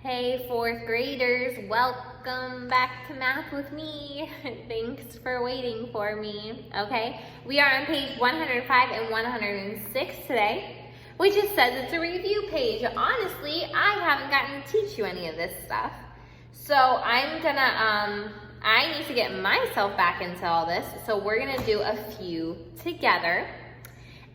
Hey, fourth graders, welcome back to math with me. Thanks for waiting for me, okay? We are on page 105 and 106 today, which just says it's a review page. Honestly, I haven't gotten to teach you any of this stuff. So I need to get myself back into all this. So we're gonna do a few together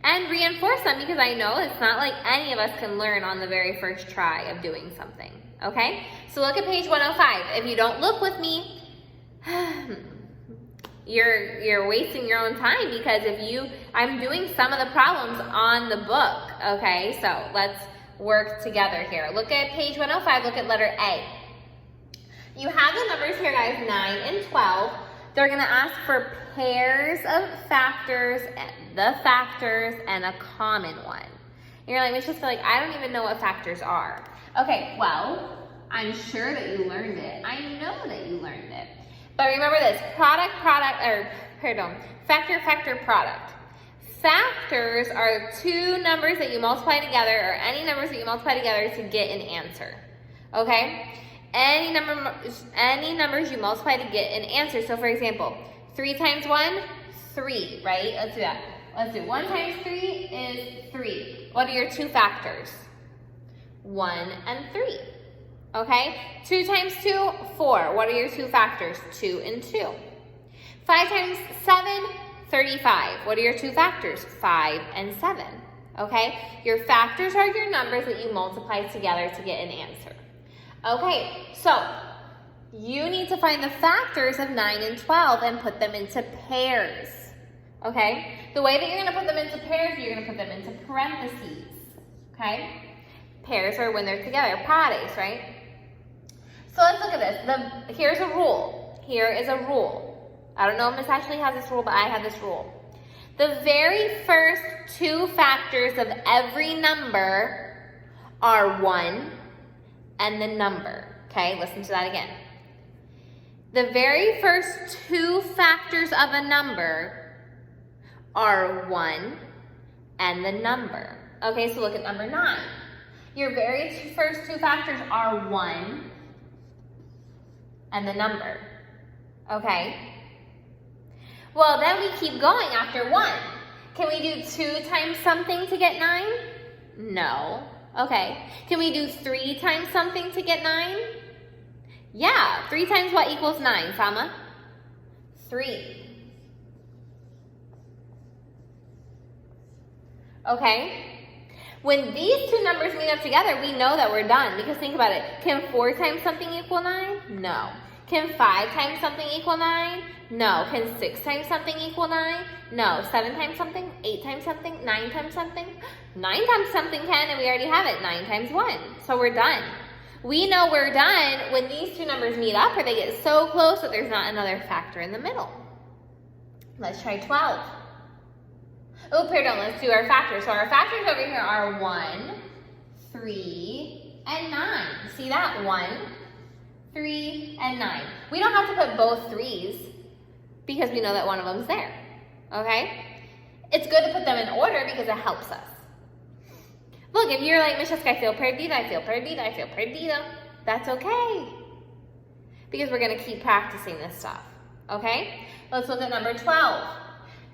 and reinforce them because I know it's not like any of us can learn on the very first try of doing something. Okay, so look at page 105. If you don't look with me, you're wasting your own time because I'm doing some of the problems on the book. Okay, so let's work together here. Look at page 105, look at letter A. You have the numbers here, guys, 9 and 12. They're gonna ask for pairs of factors, the factors, and a common one. You're like, Miss, I don't even know what factors are. Okay, well, I'm sure that you learned it. I know that you learned it. But remember this, factor, product. Factors are two numbers that you multiply together, or any numbers that you multiply together to get an answer, okay? Any numbers you multiply to get an answer. So for example, 3 times 1, 3, right? Let's do that. Let's do 1 times 3 is 3. What are your two factors? 1 and 3. Okay? 2 times 2, 4. What are your two factors? 2 and 2. 5 times 7, 35. What are your two factors? 5 and 7. Okay? Your factors are your numbers that you multiply together to get an answer. Okay, so you need to find the factors of 9 and 12 and put them into pairs. Okay? The way that you're going to put them into pairs, you're going to put them into parentheses. Okay? Pairs are when they're together, pares, right? So let's look at this. Here's a rule. Here is a rule. I don't know if Miss Ashley has this rule, but I have this rule. The very first two factors of every number are 1 and the number. Okay, listen to that again. The very first two factors of a number are 1 and the number. Okay, so look at number 9. Your very first two factors are 1 and the number. Okay? Well, then we keep going after 1. Can we do 2 times something to get 9? No. Okay. Can we do 3 times something to get 9? Yeah. 3 times what equals 9, Sama? 3. Okay? When these two numbers meet up together, we know that we're done. Because think about it. Can 4 times something equal 9? No. Can 5 times something equal 9? No. Can 6 times something equal 9? No. 7 times something? 8 times something? 9 times something? 9 times something can, and we already have it. 9 times 1. So we're done. We know we're done when these two numbers meet up or they get so close that there's not another factor in the middle. Let's try 12. Oh, let's do our factors. So our factors over here are 1, 3, and 9. See that? 1, 3, and 9. We don't have to put both 3's because we know that one of them's there. Okay? It's good to put them in order because it helps us. Look, if you're like, Miss Jessica, I feel perdida, that's okay. Because we're going to keep practicing this stuff. Okay? Let's look at number 12.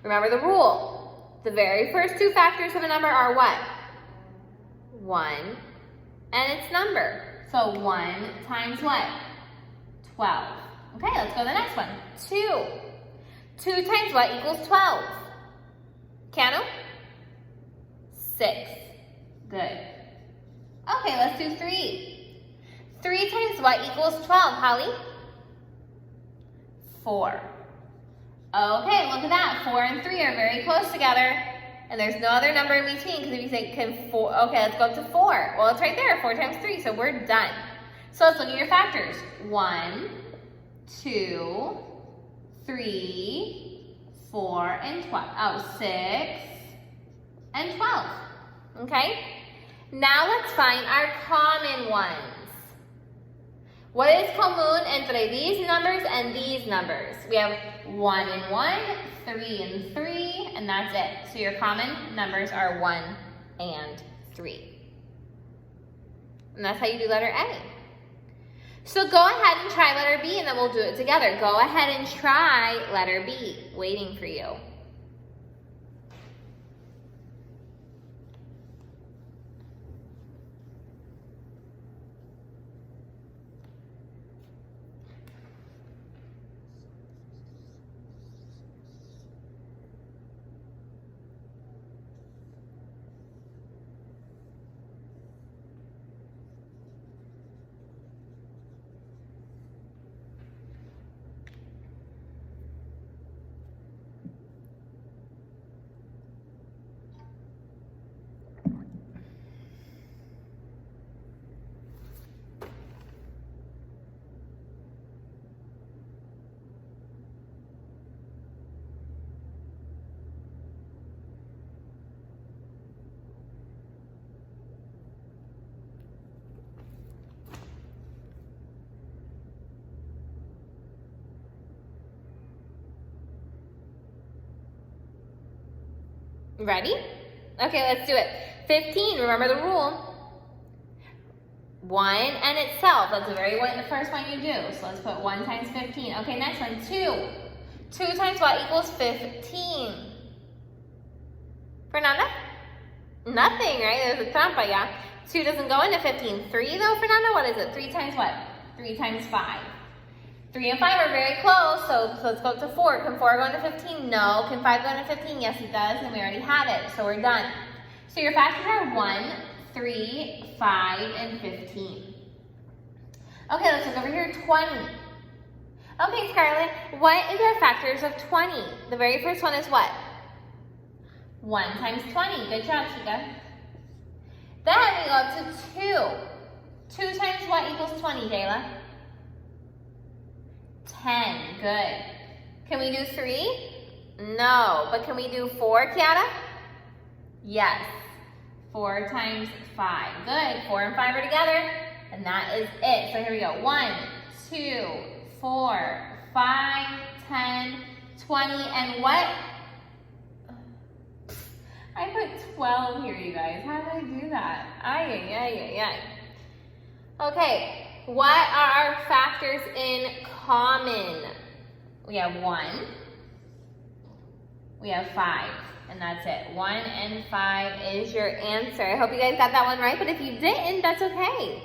Remember the rule. The very first two factors of a number are what? 1 and its number. So 1 times what? 12. Okay, let's go to the next one. 2. 2 times what equals 12? Cano? 6. Good. Okay, let's do 3. 3 times what equals 12, Holly? 4. Okay, look at that. 4 and 3 are very close together. And there's no other number in between because if you say, okay, let's go up to 4. Well, it's right there, 4 times 3, so we're done. So let's look at your factors. 1, 2, 3, 4, and 12. Oh, 6 and 12. Okay? Now let's find our common ones. What is común entre these numbers and these numbers? We have 1 and 1, 3 and 3, and that's it. So your common numbers are 1 and 3. And that's how you do letter A. So go ahead and try letter B, and then we'll do it together. Go ahead and try letter B. Waiting for you. Ready? Okay, let's do it. 15, remember the rule. 1 and itself, that's the first one you do. So let's put 1 times 15. Okay, next one, 2. 2 times what equals 15? Fernanda? Nothing, right? There's a trampa, yeah? 2 doesn't go into 15. 3 though, Fernanda, what is it? 3 times what? 3 times 5. 3 and 5 are very close, so let's go up to 4. Can 4 go into 15? No. Can 5 go into 15? Yes, it does, and we already have it, so we're done. So your factors are 1, 3, 5, and 15. Okay, let's look over here, 20. Okay, Scarlett, what is our factors of 20? The very first one is what? 1 times 20. Good job, Chica. Then we go up to 2. 2 times what equals 20, Jayla? 10. Good. Can we do 3? No. But can we do 4, Kiara? Yes. 4 times 5. Good. 4 and 5 are together. And that is it. So here we go. 1, 2, 4, 5, 10, 20, and what? I put 12 here, you guys. How did I do that? Ay. Okay. What are our factors in common? We have 1. We have 5. And that's it. 1 and 5 is your answer. I hope you guys got that one right, but if you didn't, that's okay.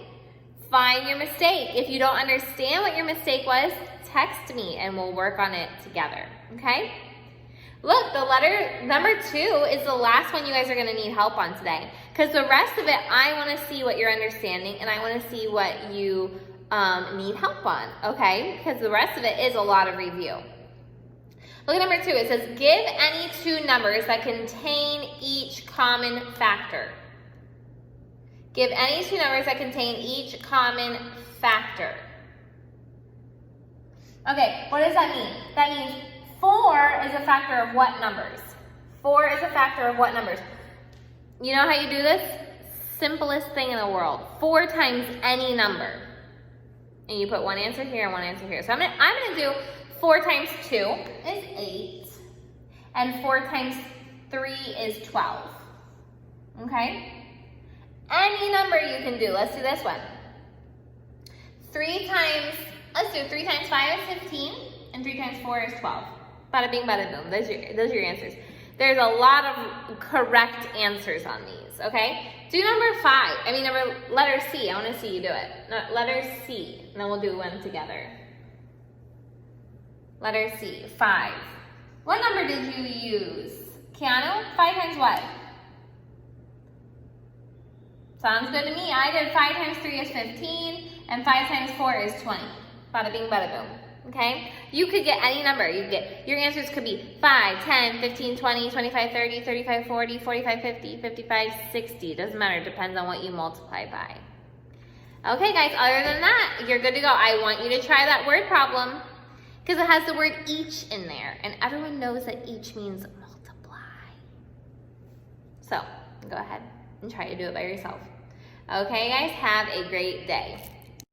Find your mistake. If you don't understand what your mistake was, text me and we'll work on it together, okay? Look, the letter number 2 is the last one you guys are gonna need help on today. Because the rest of it, I wanna see what you're understanding and I wanna see what you need help on, okay? Because the rest of it is a lot of review. Look at number 2, it says, give any 2 numbers that contain each common factor. Give any 2 numbers that contain each common factor. Okay, what does that mean? That means 4 is a factor of what numbers? 4 is a factor of what numbers? You know how you do this? Simplest thing in the world. 4 times any number. And you put one answer here and one answer here. So I'm gonna do 4 times 2 is 8. And 4 times 3 is 12. Okay? Any number you can do. Let's do this one. 3 times 5 is 15. And 3 times 4 is 12. Bada bing, bada boom. Those are your answers. There's a lot of correct answers on these, okay? Do letter C. I want to see you do it. No, letter C, and then we'll do one together. Letter C, 5. What number did you use? Keanu, 5 times what? Sounds good to me. I did 5 times 3 is 15, and 5 times 4 is 20. Bada bing, bada boom. Okay? You could get any number. Your answers could be 5, 10, 15, 20, 25, 30, 35, 40, 45, 50, 55, 60. Doesn't matter. It depends on what you multiply by. Okay, guys. Other than that, you're good to go. I want you to try that word problem because it has the word each in there. And everyone knows that each means multiply. So, go ahead and try to do it by yourself. Okay, guys? Have a great day.